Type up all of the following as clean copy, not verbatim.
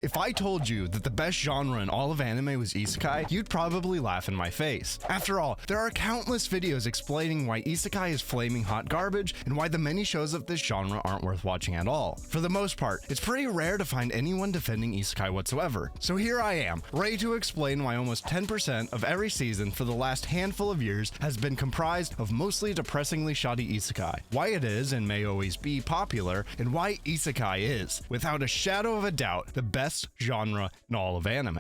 If I told you that the best genre in all of anime was Isekai, you'd probably laugh in my face. After all, there are countless videos explaining why Isekai is flaming hot garbage and why the many shows of this genre aren't worth watching at all. For the most part, it's pretty rare to find anyone defending Isekai whatsoever. So here I am, ready to explain why almost 10% of every season for the last handful of years has been comprised of mostly depressingly shoddy Isekai, why it is and may always be popular, and why Isekai is, without a shadow of a doubt, the best genre in all of anime.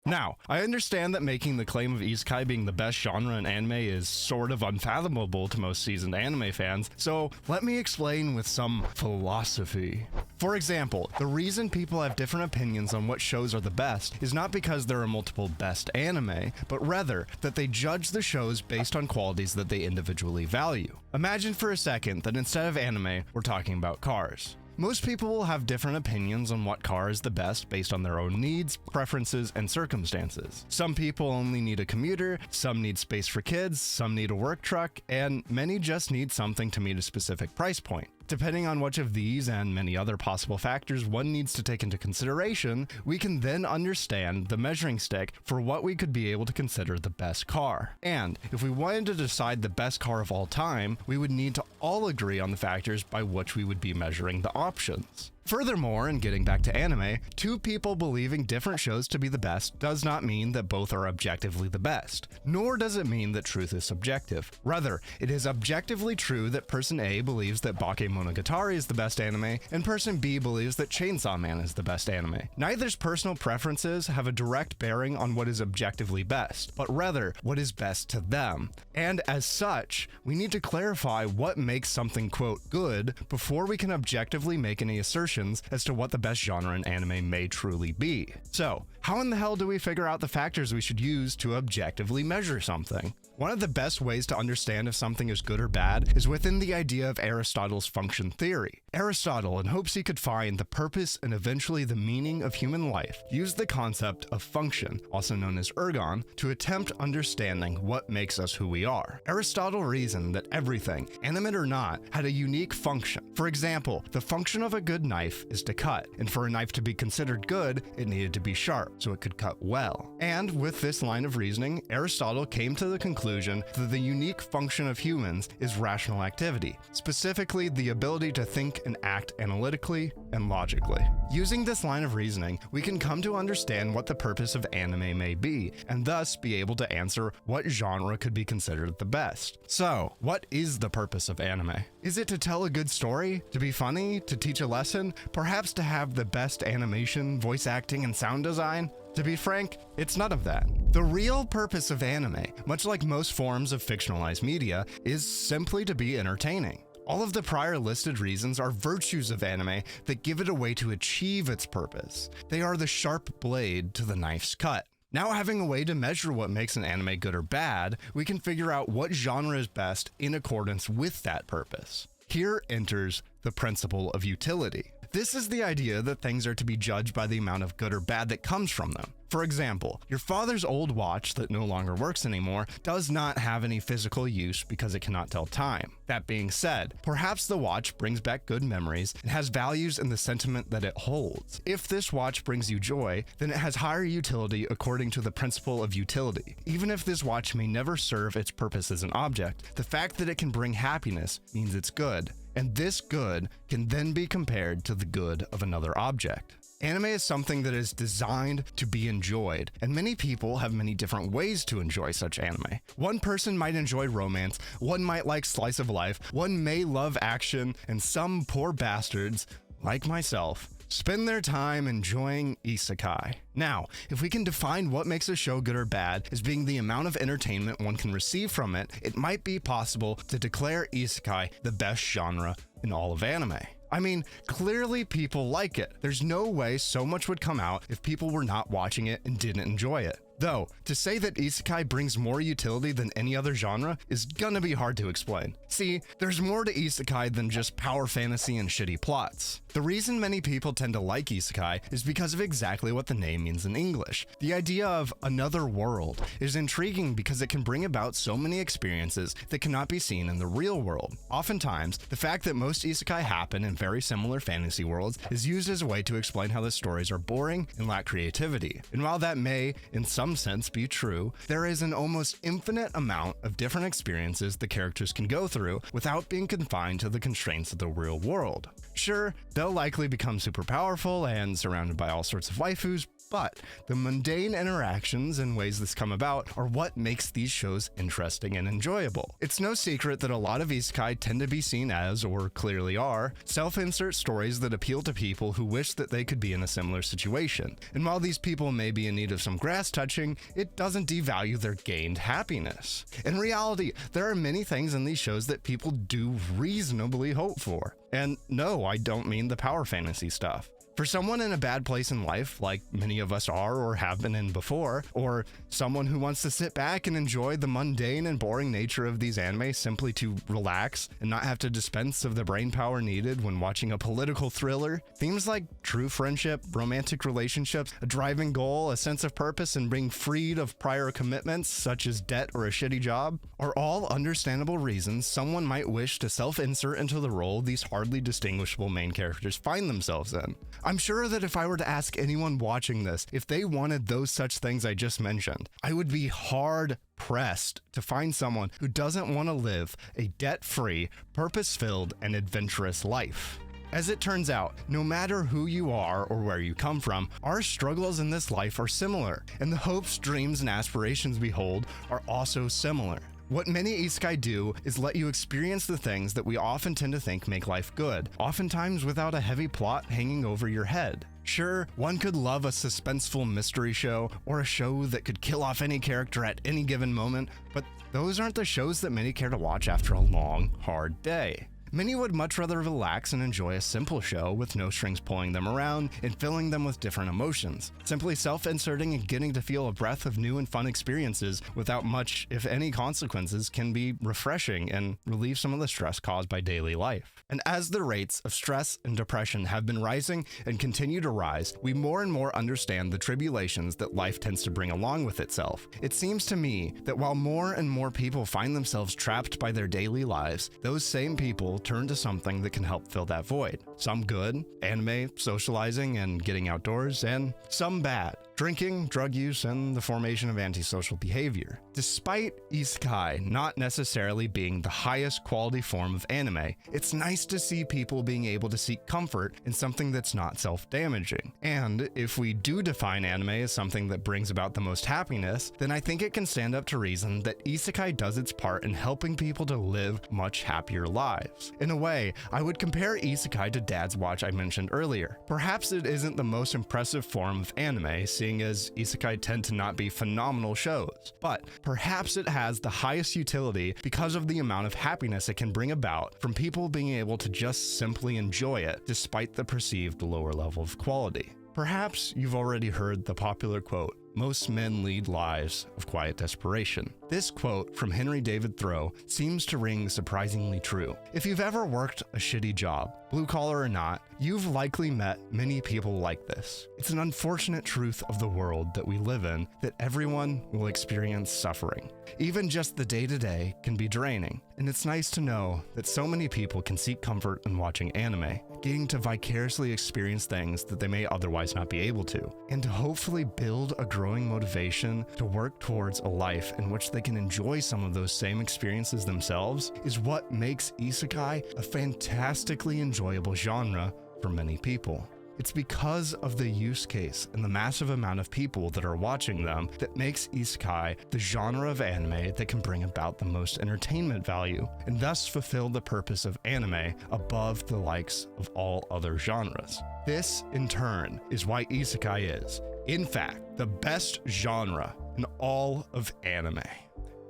Now, I understand that making the claim of Isekai being the best genre in anime is sort of unfathomable to most seasoned anime fans, so let me explain with some philosophy. For example, the reason people have different opinions on what shows are the best is not because there are multiple best anime, but rather that they judge the shows based on qualities that they individually value. Imagine for a second that instead of anime, we're talking about cars. Most people will have different opinions on what car is the best based on their own needs, preferences, and circumstances. Some people only need a commuter, some need space for kids, some need a work truck, and many just need something to meet a specific price point. Depending on which of these and many other possible factors one needs to take into consideration, we can then understand the measuring stick for what we could be able to consider the best car. And if we wanted to decide the best car of all time, we would need to all agree on the factors by which we would be measuring the options. Furthermore, and getting back to anime, two people believing different shows to be the best does not mean that both are objectively the best, nor does it mean that truth is subjective. Rather, it is objectively true that person A believes that Bakemonogatari is the best anime, and person B believes that Chainsaw Man is the best anime. Neither's personal preferences have a direct bearing on what is objectively best, but rather what is best to them. And as such, we need to clarify what makes something quote good before we can objectively make any assertion as to what the best genre in anime may truly be. So, how in the hell do we figure out the factors we should use to objectively measure something? One of the best ways to understand if something is good or bad is within the idea of Aristotle's function theory. Aristotle, in hopes he could find the purpose and eventually the meaning of human life, used the concept of function, also known as ergon, to attempt understanding what makes us who we are. Aristotle reasoned that everything, animate or not, had a unique function. For example, the function of a good knife is to cut, and for a knife to be considered good, it needed to be sharp, so it could cut well. And with this line of reasoning, Aristotle came to the conclusion that the unique function of humans is rational activity, specifically the ability to think and act analytically and logically. Using this line of reasoning, we can come to understand what the purpose of anime may be, and thus be able to answer what genre could be considered the best. So, what is the purpose of anime? Is it to tell a good story? To be funny? To teach a lesson? Perhaps to have the best animation, voice acting, and sound design? To be frank, it's none of that. The real purpose of anime, much like most forms of fictionalized media, is simply to be entertaining. All of the prior listed reasons are virtues of anime that give it a way to achieve its purpose. They are the sharp blade to the knife's cut. Now, having a way to measure what makes an anime good or bad, we can figure out what genre is best in accordance with that purpose. Here enters the principle of utility. This is the idea that things are to be judged by the amount of good or bad that comes from them. For example, your father's old watch that no longer works anymore does not have any physical use because it cannot tell time. That being said, perhaps the watch brings back good memories and has values in the sentiment that it holds. If this watch brings you joy, then it has higher utility according to the principle of utility. Even if this watch may never serve its purpose as an object, the fact that it can bring happiness means it's good. And this good can then be compared to the good of another object. Anime is something that is designed to be enjoyed, and many people have many different ways to enjoy such anime. One person might enjoy romance, one might like slice of life, one may love action, and some poor bastards, like myself, spend their time enjoying Isekai. Now, if we can define what makes a show good or bad as being the amount of entertainment one can receive from it, it might be possible to declare Isekai the best genre in all of anime. I mean, clearly people like it. There's no way so much would come out if people were not watching it and didn't enjoy it. Though, to say that Isekai brings more utility than any other genre is gonna be hard to explain. See, there's more to Isekai than just power fantasy and shitty plots. The reason many people tend to like Isekai is because of exactly what the name means in English. The idea of another world is intriguing because it can bring about so many experiences that cannot be seen in the real world. Oftentimes, the fact that most Isekai happen in very similar fantasy worlds is used as a way to explain how the stories are boring and lack creativity. And while that may, in some sense, be true, there is an almost infinite amount of different experiences the characters can go through without being confined to the constraints of the real world. Sure, they'll likely become super powerful and surrounded by all sorts of waifus, but the mundane interactions and ways this come about are what makes these shows interesting and enjoyable. It's no secret that a lot of isekai tend to be seen as, or clearly are, self-insert stories that appeal to people who wish that they could be in a similar situation. And while these people may be in need of some grass touching, it doesn't devalue their gained happiness. In reality, there are many things in these shows that people do reasonably hope for. And no, I don't mean the power fantasy stuff. For someone in a bad place in life, like many of us are or have been in before, or someone who wants to sit back and enjoy the mundane and boring nature of these anime simply to relax and not have to dispense of the brain power needed when watching a political thriller, themes like true friendship, romantic relationships, a driving goal, a sense of purpose, and being freed of prior commitments such as debt or a shitty job, are all understandable reasons someone might wish to self-insert into the role these hardly distinguishable main characters find themselves in. I'm sure that if I were to ask anyone watching this if they wanted those such things I just mentioned, I would be hard pressed to find someone who doesn't want to live a debt-free, purpose-filled, and adventurous life. As it turns out, no matter who you are or where you come from, our struggles in this life are similar, and the hopes, dreams, and aspirations we hold are also similar. What many isekai do is let you experience the things that we often tend to think make life good, oftentimes without a heavy plot hanging over your head. Sure, one could love a suspenseful mystery show or a show that could kill off any character at any given moment, but those aren't the shows that many care to watch after a long, hard day. Many would much rather relax and enjoy a simple show with no strings pulling them around and filling them with different emotions. Simply self-inserting and getting to feel a breath of new and fun experiences without much, if any, consequences can be refreshing and relieve some of the stress caused by daily life. And as the rates of stress and depression have been rising and continue to rise, we more and more understand the tribulations that life tends to bring along with itself. It seems to me that while more and more people find themselves trapped by their daily lives, those same people turn to something that can help fill that void. Some good, anime, socializing, and getting outdoors, and some bad, drinking, drug use, and the formation of antisocial behavior. Despite isekai not necessarily being the highest quality form of anime, it's nice to see people being able to seek comfort in something that's not self-damaging. And if we do define anime as something that brings about the most happiness, then I think it can stand up to reason that isekai does its part in helping people to live much happier lives. In a way, I would compare isekai to Dad's Watch I mentioned earlier. Perhaps it isn't the most impressive form of anime, seeing as isekai tend to not be phenomenal shows, but perhaps it has the highest utility because of the amount of happiness it can bring about from people being able to just simply enjoy it despite the perceived lower level of quality. Perhaps you've already heard the popular quote, "Most men lead lives of quiet desperation." This quote from Henry David Thoreau seems to ring surprisingly true. If you've ever worked a shitty job, blue collar or not, you've likely met many people like this. It's an unfortunate truth of the world that we live in that everyone will experience suffering. Even just the day-to-day can be draining, and it's nice to know that so many people can seek comfort in watching anime, getting to vicariously experience things that they may otherwise not be able to, and to hopefully build a growing motivation to work towards a life in which they can enjoy some of those same experiences themselves is what makes isekai a fantastically enjoyable genre for many people. It's because of the use case and the massive amount of people that are watching them that makes isekai the genre of anime that can bring about the most entertainment value and thus fulfill the purpose of anime above the likes of all other genres. This, in turn, is why isekai is, in fact, the best genre in all of anime.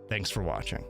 Thanks for watching.